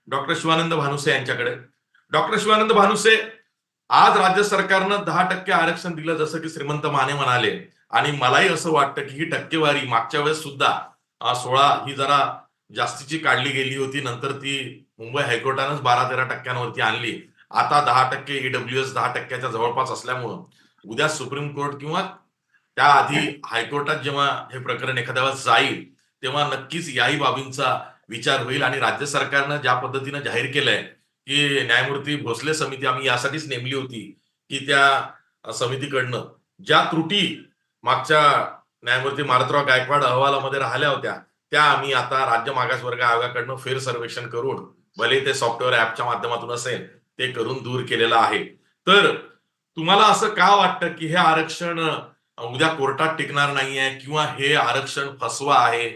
Doctor Shivanand Bhanuse यांच्याकडे. Doctor Shivanand Bhanuse, आज राज्य सरकारनं 10% आरक्षण दिलं जसं की श्रीमंत माने म्हणाले, आणि मलाही असं वाटतं की ही टक्केवारी मागच्या वेळेस सुद्धा 16 ही जरा जास्तीची काढली गेली होती. नंतर ती मुंबई हायकोर्टानंच 12-13% आणली. आता 10% ईडब्ल्यूएस 10%च्या जवळपास असल्यामुळं उद्या सुप्रीम कोर्ट किंवा त्याआधी हायकोर्टात जेव्हा हे प्रकरण एखाद्या वेळेस जाईल तेव्हा नक्कीच याही बाबींचा विचार होईल. आणि राज्य सरकारनं ज्या पद्धतीनं जाहीर केलंय की न्यायमूर्ती भोसले समिती आम्ही यासाठीच नेमली होती की त्या समितीकडनं ज्या त्रुटी मागच्या न्यायमूर्ती मारुतराव गायकवाड अहवालामध्ये राहिल्या होत्या त्या आम्ही आता राज्य मागासवर्ग आयोगाकडनं फेर सर्वेक्षण करून, भले ते सॉफ्टवेअर ऍपच्या माध्यमातून असेल, ते करून दूर केलेलं आहे. तर तुम्हाला असं का वाटतं की हे आरक्षण उद्या कोर्टात टिकणार नाहीये किंवा हे आरक्षण फसवा आहे?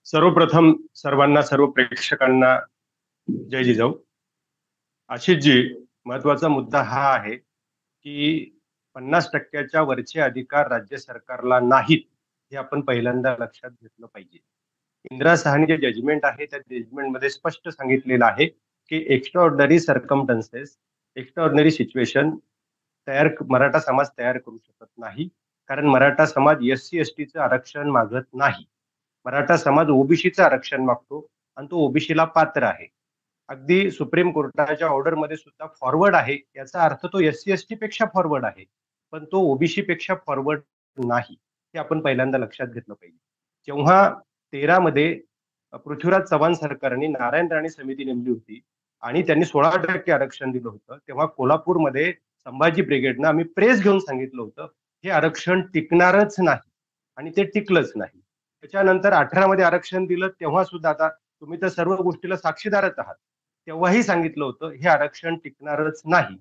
सर्वप्रथम सर्वांना, सर्व प्रेक्षकांना जय जिजाऊ. आशिषजी, महत्वाचा मुद्दा हा आहे की 50%च्या वरचे अधिकार राज्य सरकारला नाहीत, हे आपण पहिल्यांदा लक्षात घेतलं पाहिजे. इंदिरा साहनी जे जजमेंट आहे त्या जजमेंटमध्ये स्पष्ट सांगितलेलं आहे की extraordinary circumstances, extraordinary situation Maratha समाज तयार करू शकत नाही, कारण मराठा समाज SC STचं आरक्षण मागत नाही. मराठा समाज ओबीसीचं आरक्षण मागतो आणि तो ओबीसीला पात्र आहे. अगदी सुप्रीम कोर्टाच्या ऑर्डर मध्ये सुद्धा फॉरवर्ड आहे, याचा अर्थ तो SC ST पेक्षा फॉरवर्ड आहे, पण तो ओबीसी पेक्षा फॉरवर्ड नाही. हे आपण पहिल्यांदा लक्षात घेतलं पाहिजे. जेव्हा 13 मध्ये पृथ्वीराज चव्हाण सरकारने नारायण राणे समिती नेमली होती आणि त्यांनी 16% आरक्षण दिलं होतं, तेव्हा कोल्हापूरमध्ये संभाजी ब्रिगेडनं आम्ही प्रेस घेऊन सांगितलं होतं हे आरक्षण टिकणारच नाही, आणि ते टिकलंच नाही. त्याच्यानंतर 18 मध्ये आरक्षण दिलं तेव्हा सुद्धा, आता तुम्ही तर सर्व गोष्टीला साक्षीदारच आहात, तेव्हाही सांगितलं होतं हे आरक्षण टिकणारच नाही.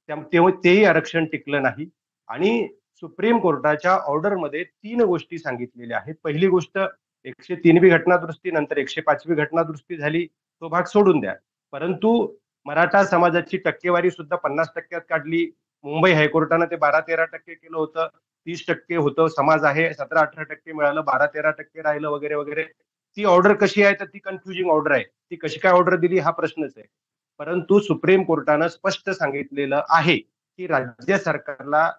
तेव्हा तेही आरक्षण टिकलं नाही. आणि सुप्रीम कोर्टाच्या ऑर्डरमध्ये 3 गोष्टी सांगितलेल्या आहेत. पहिली गोष्ट 103वी घटनादुरुस्ती, नंतर 105वी घटनादुरुस्ती झाली, तो भाग सोडून द्या. परंतु मराठा समाजाची टक्केवारी सुद्धा 50%त काढली. मुंबई हायकोर्टानं ते 12-13% केलं होतं. 30% होतं समाज आहे, 17-18% मिळालं, 12-13% राहिलं वगैरे वगैरे. ती ऑर्डर कशी आहे तर ती कन्फ्युजिंग ऑर्डर आहे. ती कशी काय ऑर्डर दिली हा प्रश्नच आहे. परंतु सुप्रीम कोर्टानं स्पष्ट सांगितलेलं आहे की राज्य सरकारला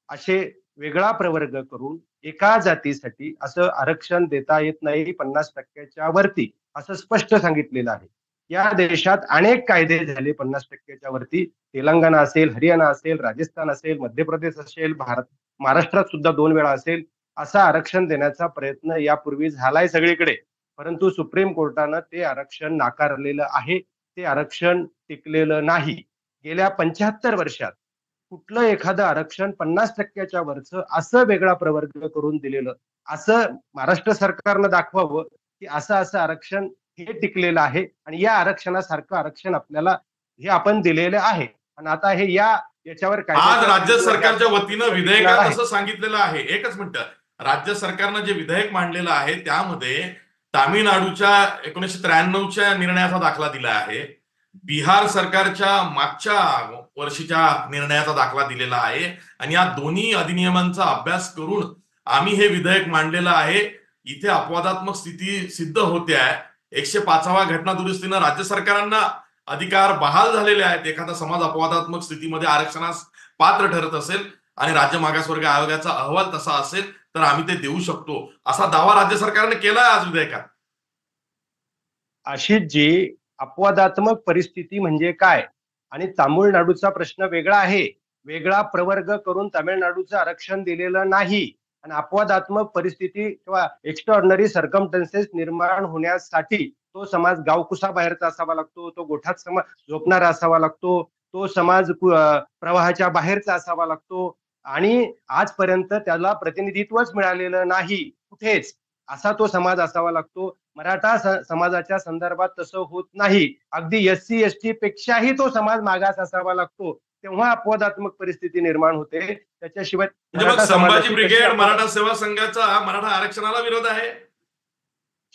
असे वेगळा प्रवर्ग करून एका जातीसाठी असं आरक्षण देता येत नाही 50%च्या वरती, असं स्पष्ट सांगितलेलं आहे. या देशात अनेक कायदे झाले 50%च्या वरती. तेलंगणा असेल, हरियाणा असेल, राजस्थान असेल, मध्य प्रदेश असेल, महाराष्ट्रात सुद्धा 2 वेळा असेल, असं आरक्षण देण्याचा प्रयत्न यापूर्वी झालाय सगळीकडे. परंतु सुप्रीम कोर्टानं ते आरक्षण नाकारलेलं आहे. ते आरक्षण टिकलेलं नाही. गेल्या 75 वर्षात कुठलं एखादं आरक्षण 50%च्या वरचं असं वेगळा प्रवर्ग करून दिलेलं, असं महाराष्ट्र सरकारनं दाखवावं की असं असं आरक्षण हे टिकलेलं आहे आणि या आरक्षणासारखं आरक्षण आपल्याला हे आपण दिलेलं आहे. आणि आता हे याच्यावर आज राज्य सरकारच्या वतीनं विधेयकात असं सांगितलेलं आहे, एकच मिनिट, राज्य सरकारनं जे विधेयक मांडलेलं आहे त्यामध्ये तामिळनाडूच्या 1993च्या निर्णयाचा दाखला दिला आहे, बिहार सरकारच्या मागच्या वर्षीच्या निर्णयाचा दाखला दिलेला आहे, आणि या दोन्ही अधिनियमांचा अभ्यास करून आम्ही हे विधेयक मांडलेलं आहे. इथे अपवादात्मक स्थिती सिद्ध होते आहे. 105व्या घटना दुरुस्तीनं राज्य सरकारांना अधिकार बहाल झालेले आहेत. एखादा समाज अपवादात्मक स्थितीमध्ये आरक्षणास पात्र ठरत असेल आणि राज्य मागासवर्ग आयोगाचा अहवाल तसा असेल तर आम्ही ते देऊ शकतो, असा दावा राज्य सरकारने केलाय आज विधेयकात. आशिषजी, अपवादात्मक परिस्थिती म्हणजे काय? आणि तामिळनाडूचा प्रश्न वेगळा आहे. वेगळा प्रवर्ग करून तामिळनाडूचं आरक्षण दिलेलं नाही. आणि अपवादात्मक परिस्थिती किंवा एक्स्ट्राऑर्डिनरी सर्कमस्टन्सेस निर्माण होण्यासाठी तो समाज गावकुसा बाहेरचा असावा लागतो, तो गोठात समाज झोपणारा असावा लागतो, तो समाज प्रवाहाच्या बाहेरचा असावा लागतो, आणि आजपर्यंत त्याला प्रतिनिधित्वच मिळालेलं नाही कुठेच, असा तो समाज असावा लागतो. मराठा समाजाच्या संदर्भात तसं होत नाही. अगदी SC ST पेक्षाही तो समाज मागास असावा लागतो, तेव्हा अपवादात्मक परिस्थिती निर्माण होते. त्याच्याशिवाय संभाजी ब्रिगेड मराठा सेवा संघाचा मराठा आरक्षणाला विरोध आहे.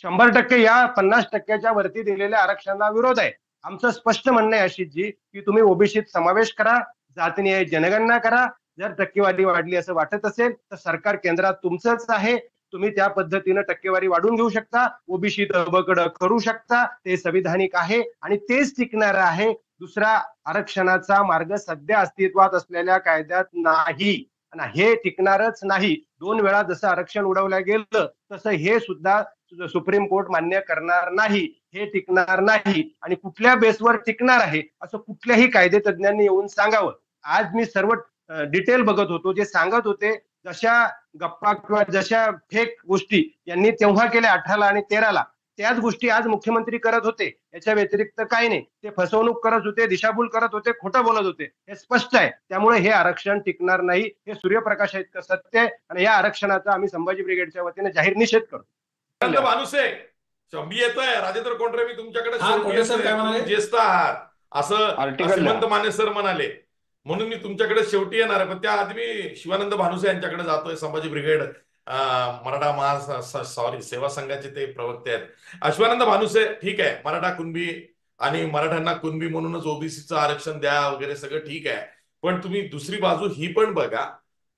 100% या 50%च्या वरती दिलेल्या आरक्षणाला विरोध आहे. आमचं स्पष्ट म्हणणं आहे आशिषजी की तुम्ही ओबीसीत समावेश करा, जातीय जनगणना करा. जर टक्केवारी वाढली असं वाटत असेल तर सरकार केंद्रात तुमचंच आहे, तुम्ही त्या पद्धतीनं टक्केवारी वाढवून घेऊ शकता, ओबीसी तबकड करू शकता, ते संविधानिक आहे आणि तेच टिकणार आहे. दुसरा आरक्षणाचा मार्ग सध्या अस्तित्वात असलेल्या कायद्यात नाही आणि हे टिकणारच नाही. 2 वेळा जसं आरक्षण उडवलं गेलं तसं हे सुद्धा सुप्रीम कोर्ट मान्य करणार नाही. हे टिकणार नाही आणि कुठल्या बेसवर टिकणार आहे असं कुठल्याही कायदेतज्ञांनी येऊन सांगावं. आज मी सर्व डिटेल बघत होतो, जे सांगत होते जशा गप्पा किंवा जशा फेक गोष्टी यांनी तेव्हा केल्या 18ला आणि 13ला, त्याच गोष्टी आज मुख्यमंत्री करत होते. याच्या व्यतिरिक्त काही नाही. ते फसवणूक करत होते, दिशाभूल करत होते, खोटं बोलत होते, हे स्पष्ट आहे. त्यामुळे हे आरक्षण टिकणार नाही, हे सूर्यप्रकाश इतकं सत्य आहे आणि या आरक्षणाचा आम्ही संभाजी ब्रिगेडच्या वतीने जाहीर निषेध करतो. भानुसे शंभी येतोय, राजेंद्र कोंडरे मी तुमच्याकडे ज्येष्ठ आहात असं श्रीमंत माने सर म्हणाले, म्हणून मी तुमच्याकडे शेवटी येणार आहे. पण त्याआधी मी शिवानंद भानुसे यांच्याकडे जातोय. संभाजी ब्रिगेड मराठा सॉरी सेवा संघाचे ते प्रवक्ते आहेत. शिवानंद भानुसे, ठीक आहे, मराठा कुणबी आणि मराठ्यांना कुणबी म्हणूनच ओबीसीचं आरक्षण द्या वगैरे सगळं ठीक आहे, पण तुम्ही दुसरी बाजू ही पण बघा.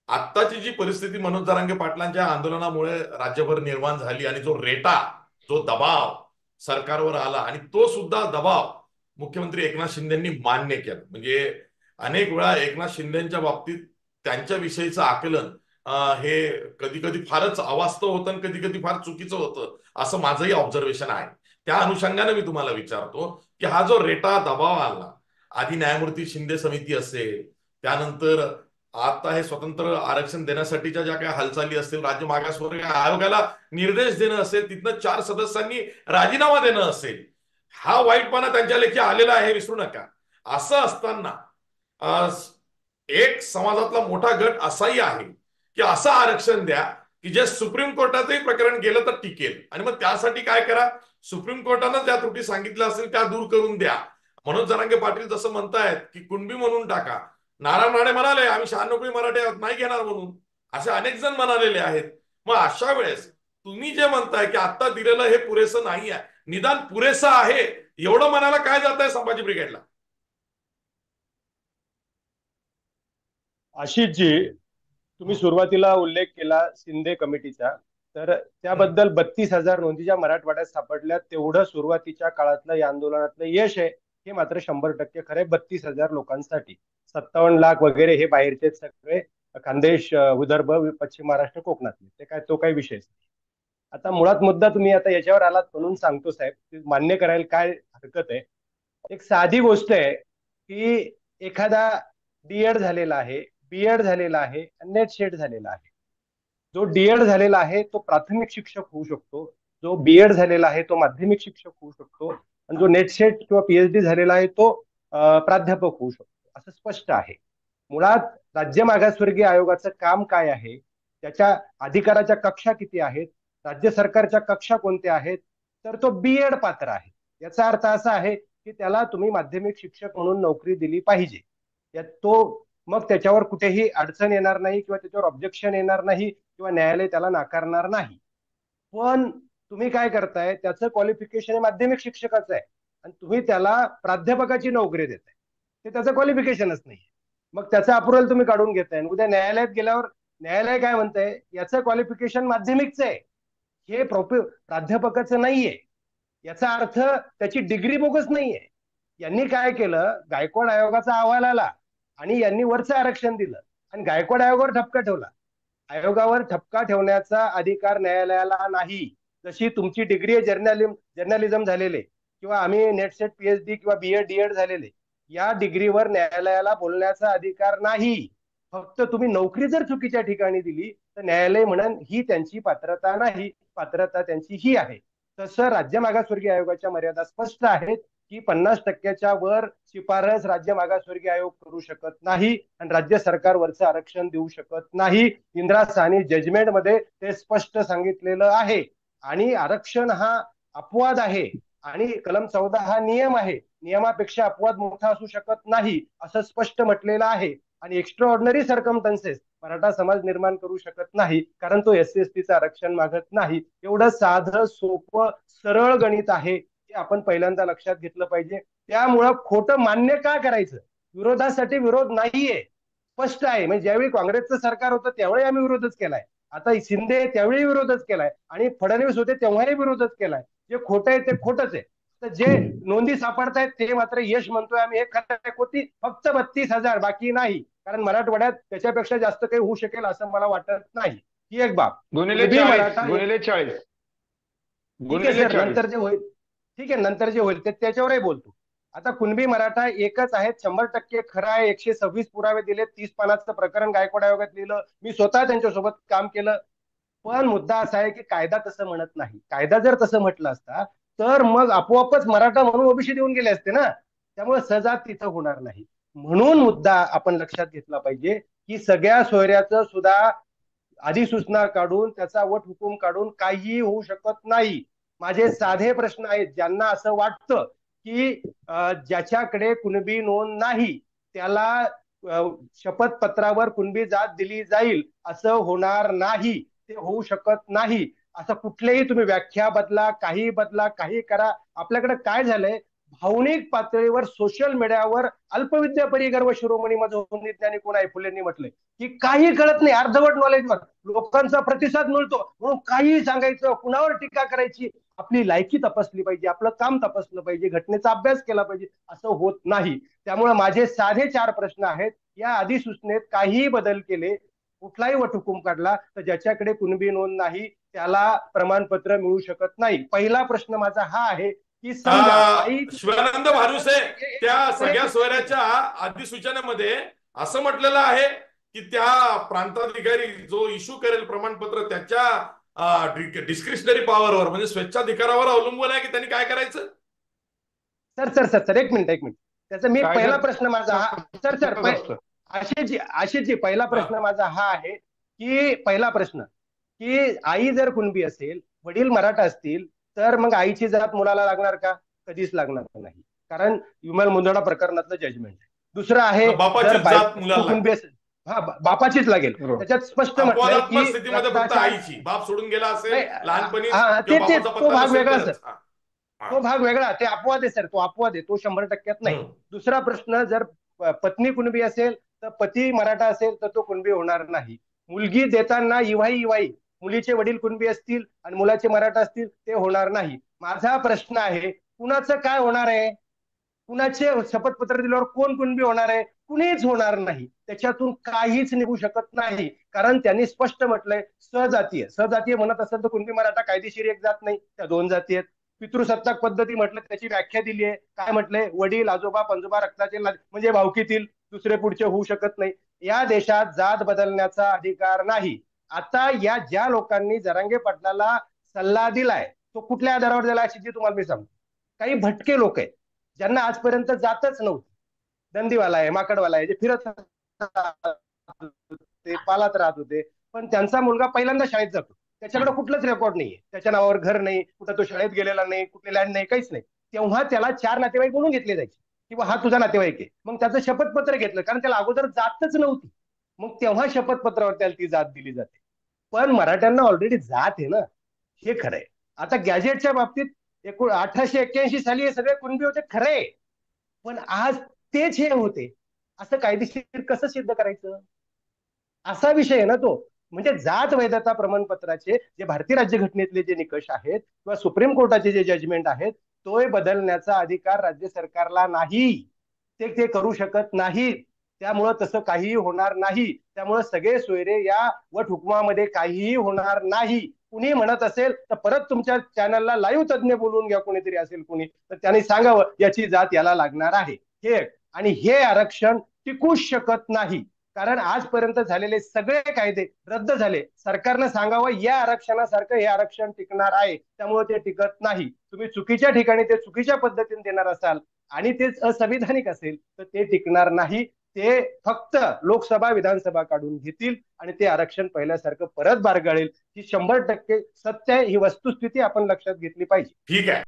आत्ताची जी परिस्थिती मनोज जरांगे पाटलांच्या आंदोलनामुळे राज्यभर निर्माण झाली आणि जो दबाव सरकारवर आला आणि तो सुद्धा दबाव मुख्यमंत्री एकनाथ शिंदेंनी मान्य केला. म्हणजे अनेक वेळा एकनाथ शिंदेच्या बाबतीत त्यांच्याविषयीचं आकलन हे कधी कधी फारच अवास्तव होतं आणि कधी कधी फार चुकीचं होतं, असं माझंही ऑब्झर्वेशन आहे. त्या अनुषंगाने मी तुम्हाला विचारतो की हा जो दबाव आला, आधी न्यायमूर्ती शिंदे समिती असेल, त्यानंतर आता हे स्वतंत्र आरक्षण देण्यासाठीच्या ज्या काही हालचाली असतील, राज्य मागासवर्ग आयोगाला निर्देश देणं असेल, तिथनं 4 सदस्यांनी राजीनामा देणं असेल, हा वाईटपणा त्यांच्या लेखी आलेला आहे, विसरू नका. असं असताना एक समाजातला मोठा गट असाही आहे की असं आरक्षण द्या की जे सुप्रीम कोर्टातही प्रकरण गेलं तर टिकेल. आणि मग त्यासाठी काय करा, सुप्रीम कोर्टानं ज्या त्रुटी सांगितल्या असतील त्या दूर करून द्या. मनोज जरांगे पाटील जसं म्हणतायत की कुणबी म्हणून टाका. नारायण राणे म्हणाले आम्ही 96 मराठे आहोत, नाही घेणार म्हणून, असे अनेक जण म्हणालेले आहेत. मग अशा वेळेस तुम्ही जे म्हणताय की आता दिलेलं हे पुरेसं नाही आहे, निदान पुरेसं आहे एवढं म्हणायला काय जात आहे संभाजी ब्रिगेडला? आशिषजी, तुम्ही सुरुवातीला उल्लेख केला शिंदे कमिटीचा, तर त्याबद्दल 32,000 नोंदी ज्या मराठवाड्यात सापडल्या, तेवढं सुरुवातीच्या काळातलं या आंदोलनातलं यश आहे. हे मात्र 100% खरे 32,000 लोकांसाठी. 57 लाख वगैरे हे बाहेरचे सगळे, खानदेश, विदर्भ, पश्चिम महाराष्ट्र, कोकणातले, ते काय तो काही विषय नाही. आता मुळात मुद्दा तुम्ही आता याच्यावर आलात म्हणून सांगतो साहेब, मान्य करायला काय हरकत आहे. एक साधी गोष्ट आहे की एखादा डीएड झालेला आहे, बीएड झालेला आहे, नेट सेट झालेला आहे. जो डीएड झालेला आहे तो प्राथमिक शिक्षक होऊ शकतो, जो बीएड झालेला आहे तो माध्यमिक शिक्षक होऊ शकतो, आणि जो नेट सेट किंवा पीएचडी झालेला आहे तो प्राध्यापक होऊ शकतो, असं स्पष्ट आहे. मुळात राज्य मागासवर्गीय आयोगाचं काम काय आहे, त्याच्या अधिकाराच्या कक्षा किती आहेत, राज्य सरकारच्या कक्षा कोणत्या आहेत, तर तो बीएड पात्र आहे. याचा अर्थ असा आहे की त्याला तुम्ही माध्यमिक शिक्षक म्हणून नोकरी दिली पाहिजे. तो मग त्याच्यावर कुठेही अडचण येणार नाही किंवा त्याच्यावर ऑब्जेक्शन येणार नाही किंवा न्यायालय त्याला नाकारणार नाही. पण तुम्ही काय करताय, त्याचं क्वालिफिकेशन माध्यमिक शिक्षकाचं आहे आणि तुम्ही त्याला प्राध्यापकाची नोकरी देताय, ते त्याचं क्वालिफिकेशनच नाही. मग त्याचं अप्रुव्हल तुम्ही काढून घेताय. उद्या न्यायालयात गेल्यावर न्यायालय काय म्हणतंय, याचं क्वालिफिकेशन माध्यमिकचं आहे, हे प्राध्यापकाचं नाहीये. याचा अर्थ त्याची डिग्री बोगस नाहीये. यांनी काय केलं, गायकवाड आयोगाचा अहवाल आला आणि यांनी वरचं आरक्षण दिलं आणि गायकवाड आयोगावर ठपका ठेवला. आयोगावर ठपका ठेवण्याचा अधिकार न्यायालयाला नाही. जशी तुमची डिग्री आहे जर्नलिझम झालेले किंवा आम्ही नेट सेट पीएचडी किंवा बीएड डीएड झालेले, या डिग्रीवर न्यायालयाला बोलण्याचा अधिकार नाही. फक्त तुम्ही नोकरी जर चुकीच्या ठिकाणी दिली तर न्यायालय म्हणून ही त्यांची पात्रता नाही, पात्रता त्यांची ही आहे. तसं राज्य मागासवर्गीय आयोगाच्या मर्यादा स्पष्ट आहेत की 50% वर शिफारस राज्य मागासवर्गीय आयोग करू शकत नाही आणि राज्य सरकार वरचं आरक्षण देऊ शकत नाही. इंदिरा साहनी जजमेंट मध्ये ते स्पष्ट सांगितलेलं आहे. आणि आरक्षण हा अपवाद आहे आणि कलम 14 हा नियम आहे, नियमापेक्षा अपवाद मोठा असू शकत नाही असं स्पष्ट म्हटलेलं आहे. आणि एक्स्ट्रा ऑर्डिनरी सर्कमस्टन्सेस मराठा समाज निर्माण करू शकत नाही, कारण तो SC/ST आरक्षण मागत नाही. एवढं साधं सोपं सरळ गणित आहे, आपण पहिल्यांदा लक्षात घेतलं पाहिजे. त्यामुळं खोटं मान्य का करायचं, विरोधासाठी विरोध नाहीये, स्पष्ट आहे. म्हणजे ज्यावेळी काँग्रेसचं सरकार होतं त्यावेळी आम्ही विरोधच केलाय, आता शिंदे त्यावेळी विरोधच केलाय आणि फडणवीस होते तेव्हाही विरोधच केलाय. जे खोटं आहे ते खोटच आहे. तर जे नोंदी सापडतायत ते मात्र यश म्हणतोय आम्ही हे खरं आहे. कोटी फक्त 32,000 बाकी नाही. कारण मराठवाड्यात त्याच्यापेक्षा जास्त काही होऊ शकेल असं मला वाटत नाही. ही एक बाब. गुणिले कुणबी 40 मराठा गुणिले 40 ठीक आहे गुणिले सर, 40. नंतर जे होईल ठीक आहे, नंतर जे होईल ते त्याच्यावरही बोलतो. आता कुणबी मराठा एकच आहेत, 100% खरं आहे. 126 पुरावे दिले, 30 पानाचं प्रकरण गायकवाड आयोगात लिहिलं, मी स्वतः त्यांच्यासोबत काम केलं. पण मुद्दा असा आहे की कायदा तसं म्हणत नाही. कायदा जर तसं म्हटलं असता तर मग आपोआपच मराठा म्हणून ओबीसी देऊन गेले असते ना. त्यामुळे सजा तिथं होणार नाही. म्हणून मुद्दा आपण लक्षात घेतला पाहिजे की सगळ्या सोयऱ्याचं सुद्धा अधिसूचना काढून त्याचा वट हुकूम काढून काहीही होऊ शकत नाही. माझे साधे प्रश्न आहेत. ज्यांना असं वाटतं की ज्याच्याकडे कुणबी नोंद नाही त्याला शपथपत्रावर कुणबी जात दिली जाईल, असं होणार नाही. ते होऊ शकत नाही. असं कुठलेही तुम्ही व्याख्या बदला, काही बदला, काही करा. आपल्याकडे काय झालंय, भावनिक पातळीवर सोशल मीडियावर अल्पविद्या परिगर्व शिरोमणी मधोमनी ज्ञानी कोण आहे फुलेंनी म्हटलंय की काही कळत नाही, अर्धवट नॉलेजवर लोकांचा प्रतिसाद मिळतो म्हणून काही सांगायचं, कुणावर टीका करायची. आपली लायकी तपासली पाहिजे, आपलं काम तपासलं पाहिजे, घटनेचा अभ्यास केला पाहिजे. असं होत नाही. त्यामुळे माझे साधे 4 प्रश्न आहेत. या अधिसूचनेत काहीही बदल केले, कुठलाही वटहुकूम काढला तर ज्याच्याकडे कुणबी नोंद नाही त्याला प्रमाणपत्र मिळू शकत नाही. पहिला प्रश्न माझा हा आहे की समजा आई शिवानंद भानुसे त्या सगळ्या सोयऱ्याच्या अधिसूचनेमध्ये असं म्हटलेलं आहे की त्या प्रांताधिकारी जो इश्यू करेल प्रमाणपत्र त्याच्या डिस्क्रिशनरी पॉवरवर म्हणजे स्वेच्छाधिकारावर अवलंबून आहे की त्यांनी काय करायचं. सर सर सर सर एक मिनिट त्याचा मी पहिला प्रश्न माझा हा सर सर आशिषजी पहिला प्रश्न माझा हा आहे की पहिला प्रश्न की आई जर कुणबी असेल, वडील मराठा असतील तर मग आईची जात मुलाला लागणार का? कधीच लागणार नाही. कारण विमल मुंदडा प्रकरणातलं जजमेंट आहे. दुसरं आहे बापाची जात मुलाला कुणबी असेल हा बापाचीच लागेल. त्याच्यात स्पष्ट म्हटलंय की स्थितीमध्ये फक्त आईची, बाप सोडून गेला असेल लहानपणी तो भाग वेगळा सर, तो भाग वेगळा. ते अपवाद आहे सर, तो अपवाद आहे, तो 100% नाही. दुसरा प्रश्न, जर पत्नी कुणबी असेल तर पती मराठा असेल तर तो कुणबी होणार नाही. मुलगी देताना इवाई मुलीचे वडील कुणबी असतील आणि मुलाचे मराठा असतील ते होणार नाही. माझा प्रश्न आहे कुणाचं काय होणार आहे? कुणाचे शपथपत्र दिल्यावर कोण कुणबी होणार आहे? कुणीच होणार नाही. त्याच्यातून काहीच निघू शकत नाही. कारण त्यांनी स्पष्ट म्हटलंय सहजातीय म्हणत असेल तर कुणबी मराठा कायदेशीर एक जात नाही, त्या 2 जाती आहेत. पितृसत्ताक पद्धती म्हटलं त्याची व्याख्या दिली आहे. काय म्हटलंय? वडील आजोबा पंजोबा रक्ताचे म्हणजे भावकीतील, दुसरे पुढचे होऊ शकत नाही. या देशात जात बदलण्याचा अधिकार नाही. आता या ज्या लोकांनी जरांगे पाटलाला सल्ला दिलाय तो कुठल्या आधारावर दिला अशी तुम्हाला मी सांगतो. काही भटके लोक आहेत ज्यांना आजपर्यंत जातच नव्हती. दंदीवाला आहे, माकडवाला आहे, जे फिरत ते पालात राहत होते. पण त्यांचा मुलगा पहिल्यांदा शाळेत जातो, त्याच्याकडे कुठलंच रेकॉर्ड नाहीये, त्याच्या नावावर घर नाही, कुठं तो शाळेत गेलेला नाही, कुठली लँड नाही, काहीच नाही. तेव्हा त्याला 4 नातेवाईक म्हणून घेतले जायचे किंवा हा तुझा नातेवाईक आहे. मग त्याचं शपथपत्र घेतलं कारण त्याला अगोदर जातच नव्हती. मग तेव्हा शपथपत्रावर त्याला ती जात दिली जाते. पण मराठ्यांना ऑलरेडी जात आहे ना, हे खरंय. आता गॅजेटच्या बाबतीत 1881 साली हे सगळे कुणबी होते खरे, पण आज तेच हे होते असं कायदेशीर कसं सिद्ध करायचं? असा विषय आहे ना तो. म्हणजे जात वैधता प्रमाणपत्राचे जे भारतीय राज्यघटनेतले जे निकष आहेत किंवा सुप्रीम कोर्टाचे जे जजमेंट आहेत तो बदलण्याचा अधिकार राज्य सरकारला नाही. ते करू शकत नाहीत. त्यामुळं तसं काहीही होणार नाही. त्यामुळे सगळे सोयरे या वटहुकमामध्ये काहीही होणार नाही. कुणी म्हणत असेल तर परत तुमच्या चॅनलला लाईव्ह तज्ञ बोलवून घ्या, कोणीतरी असेल कुणी तर त्यांनी सांगावं याची जात याला लागणार आहे हे. आणि हे आरक्षण टिकूच शकत नाही. कारण आजपर्यंत झालेले सगळे कायदे रद्द झाले. सरकारनं सांगावं या आरक्षणासारखं हे आरक्षण टिकणार आहे, त्यामुळे ते टिकत नाही. तुम्ही चुकीच्या ठिकाणी ते चुकीच्या पद्धतीने देणार असाल आणि ते असंविधानिक असेल तर ते टिकणार नाही. ते फक्त लोकसभा विधानसभा काढून घेतील आणि ते आरक्षण पहिल्यासारखं परत बारगळेल. ही 100% सत्य आहे. ही वस्तुस्थिती आपण लक्षात घेतली पाहिजे. ठीक आहे.